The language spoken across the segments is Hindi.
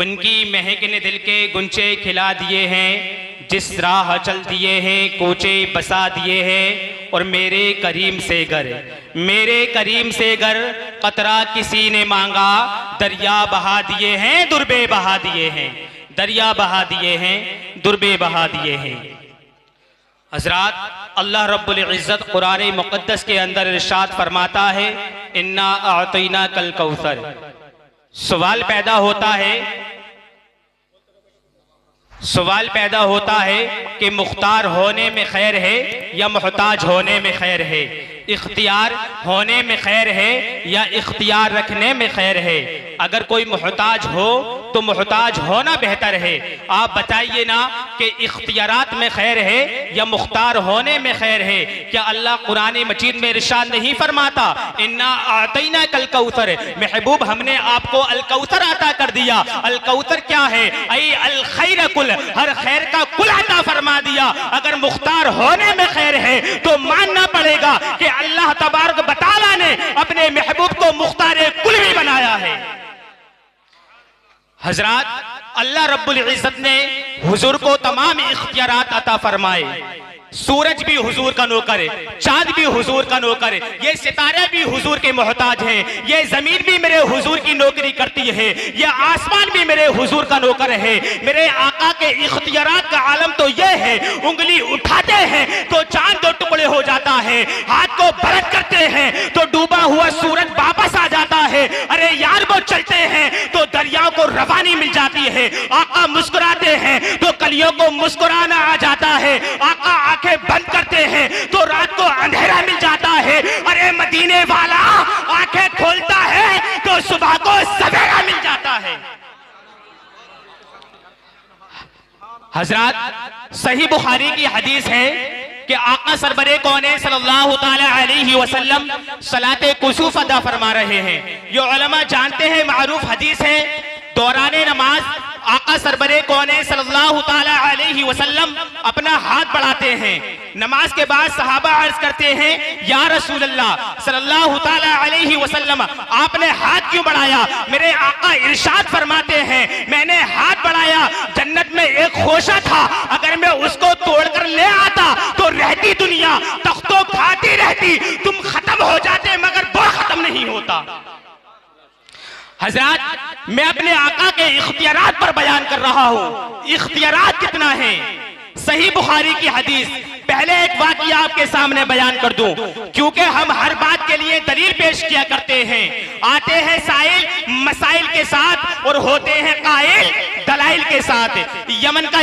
उनकी महक ने दिल के गुंचे खिला दिए हैं, जिस राह चल दिए हैं कोचे बसा दिए हैं। और मेरे करीम से घर कतरा किसी ने मांगा, दरिया बहा दिए हैं दुर्बे बहा दिए हैं, दरिया बहा दिए हैं दुर्बे बहा दिए हैं। हजरात, अल्लाह रब्बुल इज़्ज़त कुरान मुक़द्दस के अंदर इरशाद फरमाता है, इन्ना अअतैना कल कौसर। सवाल पैदा होता है कि मुख्तार होने में खैर है या मुहताज होने में खैर है, इख्तियार होने में खैर है या इख्तियार रखने में खैर है। अगर कोई मुहताज हो तो मुहताज होना बेहतर है। आप बताइए ना कि इख्तियारात में खैर है या मुख्तार होने में खैर है? क्या अल्लाह कुरान मजीद में इरशाद नहीं फरमाता, इन्ना आतैना कल कौसर, महबूब हमने आपको अल कौसर अता कर दिया। अल कौसर क्या है? ऐ अल खैर कुल, हर खैर का कुल अता फरमा दिया। अगर मुख्तार होने में खैर है तो मानना पड़ेगा कि अल्लाह तबारक व तआला ने अपने महबूब को मुख्तार कुल भी बनाया है। हजरात, अल्लाह रब्बुल इज़्ज़त ने हुजूर को तमाम इख्तियारात अता फरमाए। सूरज भी हुजूर का नौकर है, चांद भी हुजूर का नौकर है, ये सितारे भी हुजूर के मोहताज हैं, ये जमीन भी मेरे हुजूर की नौकरी करती है, ये आसमान भी मेरे हुजूर का नौकर है। मेरे आका के इख्तियारात का आलम तो ये है, उंगली उठाते हैं तो चांद दो टुकड़े हो जाता है, हाथ को बरत करते हैं तो डूबा हुआ सूरज वापस आ जाता है। अरे यार, वो चलते हैं तो दरियाओं को रवानी मिल जाती है। आका मुस्कुराते हैं तो कलियों को मुस्कुराना आ जाता है। आका आंखें बंद करते हैं तो रात को अंधेरा मिल जाता है। अरे मदीने वाला आंखें खोलता है तो सुबह को सवेरा मिल जाता है। हजरत, सही बुखारी की हदीस है कि आका सरबरे कौने सल्लल्लाहु ताला अलैहि वसल्लम सलाते कुसूफ अदा फरमा रहे हैं। ये उलमा जानते हैं, मारूफ हदीस है, दौराने नमाज आका सरबरे कौने सल्लल्लाहु ताला अलैहि वसल्लम अपना हाथ बढ़ाते हैं। नमाज के बाद सहाबा अर्ज करते हैं, या रसूल अल्लाह सल्लल्लाहु ताला अलैहि वसल्लम, आपने हाथ क्यों बढ़ाया? मेरे आका इरशाद फरमाते हैं, मैंने हाथ बढ़ाया, जन्नत में एक खोशा था, अगर मैं उसको तोड़कर ले आता तो रहती दुनिया तख्तों खाती रहती, तुम खत्म हो जाते मगर वो खत्म नहीं होता। हजरत, मैं अपने आका के इख्तियारात पर बयान कर रहा हूं। इख्तियारात कितना है? सही बुखारी की हदीस, पहले एक वाकया आपके सामने बयान कर दूं, क्योंकि हम हर बात के लिए दलील पेश किया करते हैं। आते हैं साइल मसाइल के साथ और होते हैं कायल दलाइल के साथ। यमन का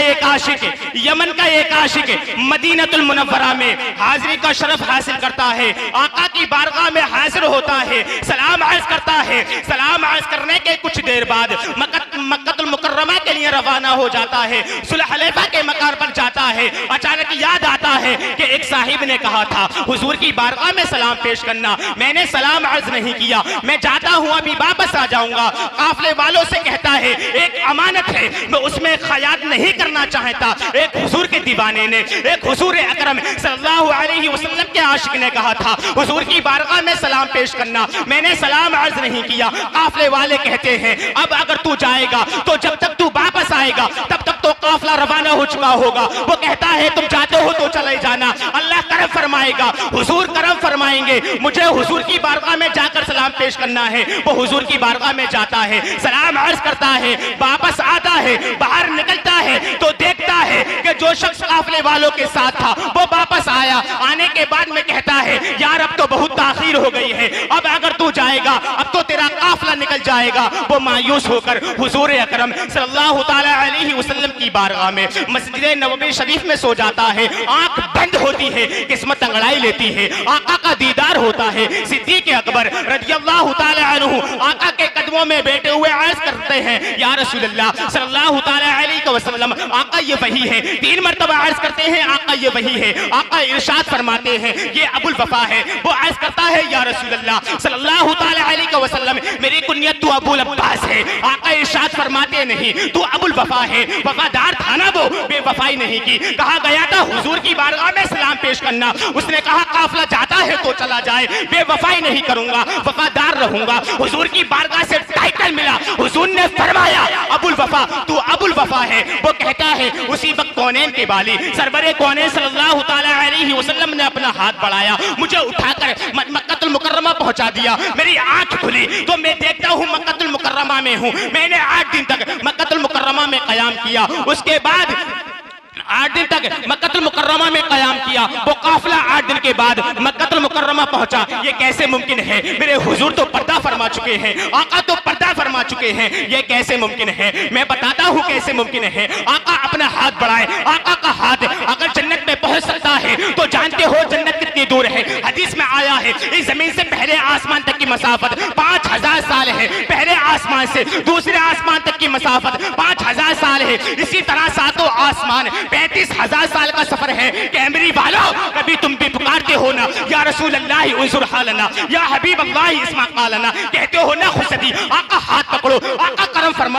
एक आशिक मदीनतुल मुनव्वरा में हाजिरी का शरफ हासिल करता है, आका की बारगाह में हाजिर होता है, सलाम अर्ज करता है। सलाम अर्ज करने के कुछ देर बाद मक्कतुल मुकर्रमा के लिए रवाना हो जाता है, सुलह हलैफा के मकार पर जाता है। अचानक याद आता है कि एक साहिब ने कहा था हुजूर की बारगाह में सलाम पेश करना, मैंने सलाम अर्ज नहीं किया, मैं जाता हूं, अभी वापस आ जाऊंगा। काफले वालों से कहता है, एक अमानत है, मैं उसमें खयात नहीं करना चाहता। एक हुजूर के दीवाने ने, एक हुजूर अकरम सल्लल्लाहु अलैहि वसल्लम के आशिक ने कहा था हुजूर की बारगाह में सलाम पेश करना, मैंने सलाम अर्ज नहीं किया। काफले वाले कहते हैं, अब अगर तू जाएगा तो जब तक तू वापस आएगा तब तक तो काफला रवाना हो चुका होगा। वो कहता है, तुम जाते हो तो चले जाना, अल्लाह करम फरमाएगा, हुजूर करम फरमाएंगे, मुझे हुजूर की बारगाह में जाकर सलाम पेश करना है। वो हुजूर की बारगाह में जाता है, सलाम अर्ज करता है, वापस आता है, बाहर निकलता है तो देखता है कि जो शख्स काफले वालों के साथ था वो वापस आया। आने के बाद में कहता है, यार अब तो बहुत ताखीर हो गई है, अब अगर तू जाएगा अब तो तेरा काफला निकल जाएगा। वो मायूस होकर हुजूर अकरम सल्लल्लाहु ताला अलैहि वसल्लम की बारगाह में मस्जिद नबवी शरीफ में सो जाता है। आंख बंद होती है, किस्मत अंगड़ाई लेती है, आका का दीदार होता है। सिद्दीक अकबर रज़ियल्लाहु ताला अन्हु आका के कदमों में बैठे हुए अर्ज करते हैं, या रसूल अल्लाह सल्लल्लाहु ताला अलैहि अलैहि वसल्लम, आका ये वही है। 3 मरतबा अर्ज करते हैं आका ये वही है। आका इरशाद फरमाते हैं ये अबुल वफा है। वो अर्ज करता है या रसूल अल्लाह सल्लल्लाहु तआला अलैहि वसल्लम मेरी कुनियत तो अबुल अब्बास है। आका इरशाद फरमाते नहीं तू अबुल वफा है। वफादार था ना वो, बेवफाई नहीं की। कहा गया था हुजूर की बारगाह में सलाम पेश करना, उसने कहा काफिला जाता है तो चला जाए, बेवफाई नहीं करूंगा, वफादार रहूंगा। हुजूर की बारगाह से टाइटल मिला, हुजूर ने फरमाया अबुल वफा तू अबुल वफा है। वो कहता है उसी वक्त कौनैन के बाली सरवरे कौनैन सल्लल्लाहु तआला अलैहि वसल्लम ने अपना हाथ बढ़ाया, मुझे उठाकर मक्कतुल मुकर्रमा पहुंचा दिया। मेरी आंख खुली तो मैं देखता हूं मक्कतुल मुकर्रमा में हूं। मैंने 8 दिन तक मक्कतुल मुकर्रमा में कयाम किया। उसके बाद 8 दिन तक मक्कतुल मुकर्रमा में कयाम किया। वो काफिला 8 दिन के बाद मक्कतुल मुकर्रमा पहुंचा। ये कैसे मुमकिन है? मेरे हुजूर तो पर्दा फरमा चुके हैं, आका तो पर्दा फरमा चुके हैं, ये कैसे मुमकिन है? मैं बताता हूं कैसे मुमकिन है। आका अपना हाथ बढ़ाए, आका का हाथ अगर जन्नत में पहुंच सकता है तो जानते हो जन्नत कितनी दूर है। हदीस में आया है इस जमीन से पहले आसमान तक की मसाफत 5000 साल है। पहले आसमान से दूसरे आसमान तक की मसाफत 5000 साल है। इसी तरह 7 आसमान 35,000 साल का सफर है। कैमरी वालों कभी तुम भी पुकारते हो ना या रसूल अल्लाह उज़ुर हालना या हबीब अल्लाह इस्मा कालना, कहते हो ना खुशदी, आका हाथ पकड़ो, आका करम फरमा।